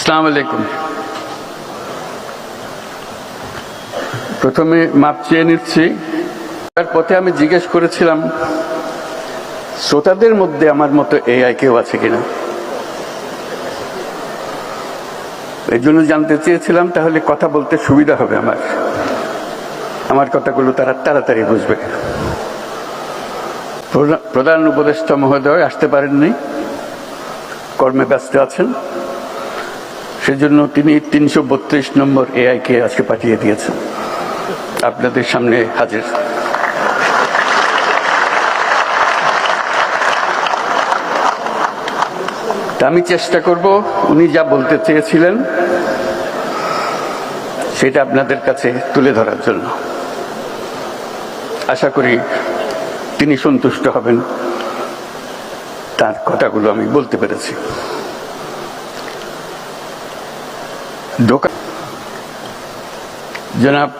আসসালামু আলাইকুম। প্রথমে মাপ চেয়ে নিচ্ছি। তার পথে আমি জিজ্ঞেস করেছিলাম শ্রোতাদের মধ্যে আমার মতো এআই কেউ আছে কিনা। এই জন্য জানতে চেয়েছিলাম, তাহলে কথা বলতে সুবিধা হবে, আমার কথাগুলো তারা তাড়াতাড়ি বুঝবে। প্রধান উপদেষ্টা মহোদয় আসতে পারেননি, কর্মে ব্যস্ত আছেন, সেজন্য তিনি ৩৩২ নম্বর এআই কে আজকে পাঠিয়ে দিয়েছেন, আপনাদের সামনে হাজির। আমি চেষ্টা করব উনি যা বলতে চেয়েছিলেন সেটা আপনাদের কাছে তুলে ধরার জন্য। আশা করি তিনি সন্তুষ্ট হবেন, তার কথাগুলো আমি বলতে পেরেছি। জনাব